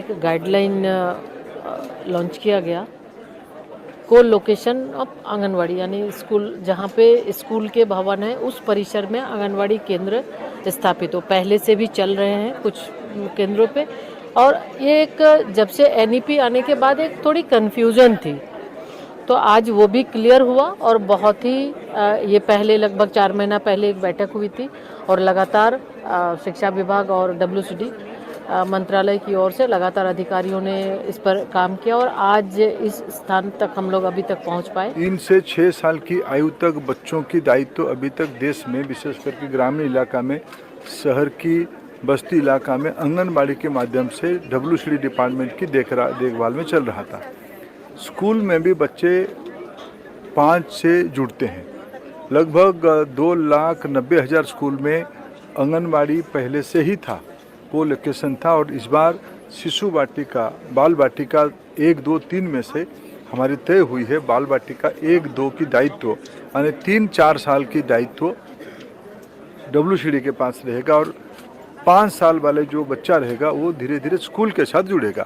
एक guideline launch किया गया, को लोकेशन ऑफ आंगनवाड़ी, यानी स्कूल जहाँ पे स्कूल के भवन है उस परिसर में आंगनवाड़ी केंद्र स्थापित हो। पहले से भी चल रहे हैं कुछ केंद्रों पे, और ये एक जब से एनईपी आने के बाद एक थोड़ी कन्फ्यूजन थी, तो आज वो भी क्लियर हुआ। और बहुत ही ये पहले लगभग 4 महीना पहले एक बैठक हुई थी और लगातार शिक्षा विभाग और WCD मंत्रालय की ओर से लगातार अधिकारियों ने इस पर काम किया और आज इस स्थान तक हम लोग अभी तक पहुंच पाए। 3 से 6 साल की आयु तक बच्चों की दायित्व अभी तक देश में, विशेष करके ग्रामीण इलाका में, शहर की बस्ती इलाका में आंगनबाड़ी के माध्यम से WCD डिपार्टमेंट की देखभाल में चल रहा था। स्कूल में भी बच्चे 5 से जुड़ते हैं। लगभग 2,90,000 स्कूल में आंगनबाड़ी पहले से ही था, वो लोकेशन था। और इस बार शिशु वाटिका, बाल वाटिका 1, 2, 3 में से हमारी तय हुई है बाल वाटिका 1, 2 की दायित्व, यानी 3-4 साल की दायित्व WCD के पास रहेगा और 5 साल वाले जो बच्चा रहेगा वो धीरे धीरे स्कूल के साथ जुड़ेगा।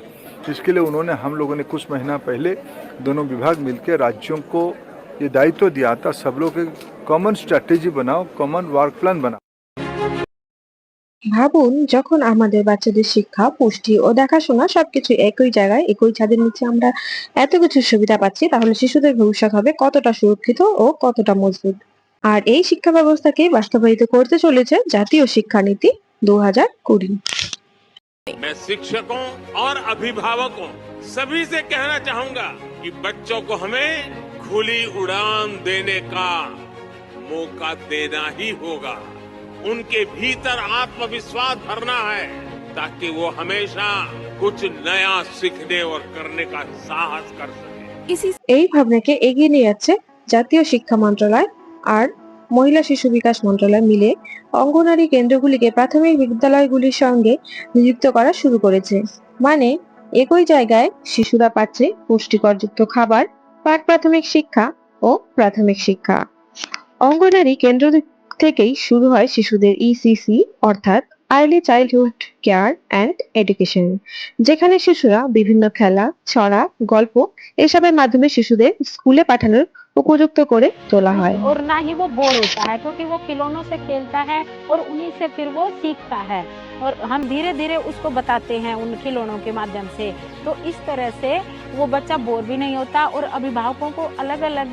इसके लिए उन्होंने, हम लोगों ने कुछ महीना पहले दोनों विभाग मिलकर राज्यों को ये दायित्व दिया था, सब लोग एक कॉमन स्ट्रैटेजी बनाओ, कॉमन वर्क प्लान बनाओ। ভাবুন, যখন আমাদের বাচ্চাদের শিক্ষা, পুষ্টি ও দেখাশোনা সবকিছু একই জায়গায়, একই ছাদের নিচে আমরা এত কিছু সুবিধা পাচ্ছি, তাহলে শিশুদের ভবিষ্যৎ হবে কতটা সুরক্ষিত ও কতটা মজবুত। আর এই শিক্ষা ব্যবস্থাকে বাস্তবায়িত করতে চলেছে জাতীয় শিক্ষানীতি 2020। मैं शिक्षकों और अभिभावकों सभी से कहना चाहूंगा कि बच्चों को हमें खुली उड़ान देने का मौका देना ही होगा। उनके भीतर आत्मविश्वास भरना है ताकि वो हमेशा कुछ नया सीखने और करने का साहस कर सके। এই ভাবনাকে এগিয়ে নিয়ে যাচ্ছে জাতীয় শিক্ষা মন্ত্রণালয় আর মহিলা শিশু বিকাশ মন্ত্রণালয় মিলে অঙ্গনওয়াড়ি কেন্দ্রগুলিকে প্রাথমিক বিদ্যালয়গুলির সঙ্গে নিযুক্ত করা শুরু করেছে। মানে একই জায়গায় শিশুরা পাচ্ছে পুষ্টিকরযুক্ত খাবার, প্রাক প্রাথমিক শিক্ষা ও প্রাথমিক শিক্ষা। অঙ্গনওয়াড়ি কেন্দ্র থেকেই শুরু হয় শিশুদের ECC অর্থাৎ early childhood care and education, যেখানে শিশুরা বিভিন্ন খেলা, ছড়া, গল্প এসবের মাধ্যমে শিশুদের স্কুলে পাঠানোর উপযুক্ত করে তোলা হয়। और ना ही वो बोर होता है, क्योंकि वो खिलौनों से खेलता है और उन्हीं से फिर वो सीखता है और हम धीरे धीरे उसको बताते हैं उन खिलौनों के माध्यम से। तो इस तरह से वो बच्चा बोर भी नहीं होता और अभिभावकों को अलग अलग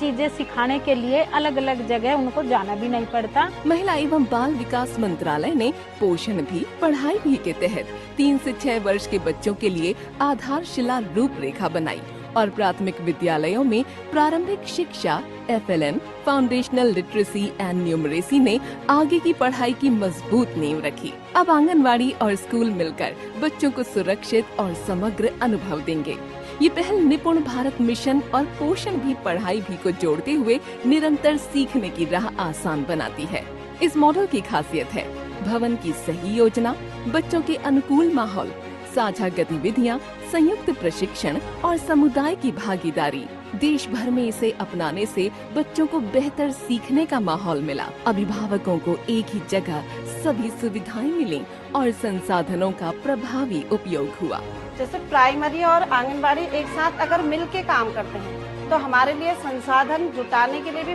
चीजें सिखाने के लिए अलग अलग जगह उनको जाना भी नहीं पड़ता। महिला एवं बाल विकास मंत्रालय ने पोषण भी पढ़ाई भी के तहत 3 से 6 वर्ष के बच्चों के लिए आधारशिला रूपरेखा बनाई और प्राथमिक विद्यालयों में प्रारंभिक शिक्षा FLN foundational literacy and numeracy ने आगे की पढ़ाई की मजबूत नींव रखी। अब आंगनवाड़ी और स्कूल मिलकर बच्चों को सुरक्षित और समग्र अनुभव देंगे। ये पहल निपुण भारत मिशन और पोषण भी पढ़ाई भी को जोड़ते हुए निरंतर सीखने की राह आसान बनाती है। इस मॉडल की खासियत है भवन की सही योजना, बच्चों के अनुकूल माहौल, साझा गतिविधियां, संयुक्त प्रशिक्षण और समुदाय की भागीदारी। देश भर में इसे अपनाने से बच्चों को बेहतर सीखने का माहौल मिला, अभिभावकों को एक ही जगह सभी सुविधाएं मिली और संसाधनों का प्रभावी उपयोग हुआ। जैसे प्राइमरी और आंगनबाड़ी एक साथ अगर मिल के काम करते हैं तो हमारे लिए संसाधन जुटाने के लिए भी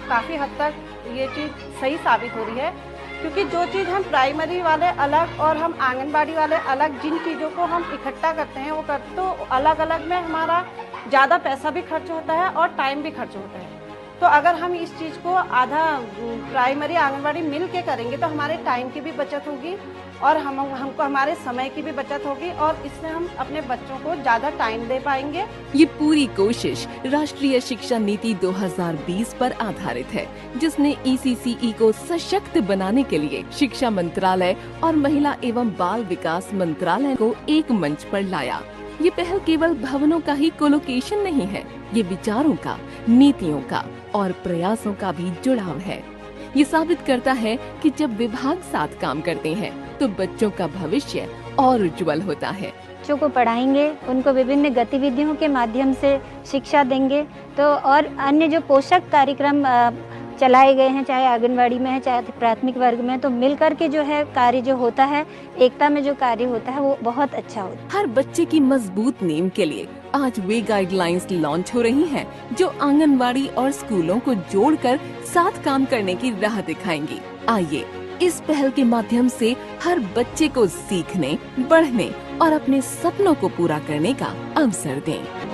काफी हद तक ये चीज सही साबित हो रही है, क्योंकि जो चीज़ हम प्राइमरी वाले अलग और हम आंगनबाड़ी वाले अलग, जिन चीज़ों को हम इकट्ठा करते हैं वो करते तो अलग अलग में हमारा ज़्यादा पैसा भी खर्च होता है और टाइम भी खर्च होता है। तो अगर हम इस चीज़ को आधा प्राइमरी आंगनबाड़ी मिल के करेंगे तो हमारे टाइम की भी बचत होगी और हमको हमारे समय की भी बचत होगी और इससे हम अपने बच्चों को ज़्यादा टाइम दे पाएंगे। ये पूरी कोशिश राष्ट्रीय शिक्षा नीति 2020 पर आधारित है, जिसने ECCE को सशक्त बनाने के लिए शिक्षा मंत्रालय और महिला एवं बाल विकास मंत्रालय को एक मंच पर लाया। ये पहल केवल भवनों का ही कोलोकेशन नहीं है, ये विचारों का, नीतियों का और प्रयासों का भी जुड़ाव है। ये साबित करता है कि जब विभाग साथ काम करते हैं तो बच्चों का भविष्य और उज्जवल होता है। बच्चों को पढ़ाएंगे, उनको विभिन्न गतिविधियों के माध्यम से शिक्षा देंगे तो और अन्य जो पोषक कार्यक्रम चलाए गए हैं, चाहे आंगनवाड़ी में है चाहे प्राथमिक वर्ग में है, तो मिलकर के जो है कार्य जो होता है, एकता में जो कार्य होता है वो बहुत अच्छा होता है। हर बच्चे की मजबूत नींव के लिए आज वे गाइडलाइंस लॉन्च हो रही हैं, जो आंगनवाड़ी और स्कूलों को जोड़कर साथ काम करने की राह दिखाएंगी। आइए इस पहल के माध्यम से हर बच्चे को सीखने, बढ़ने और अपने सपनों को पूरा करने का अवसर दें।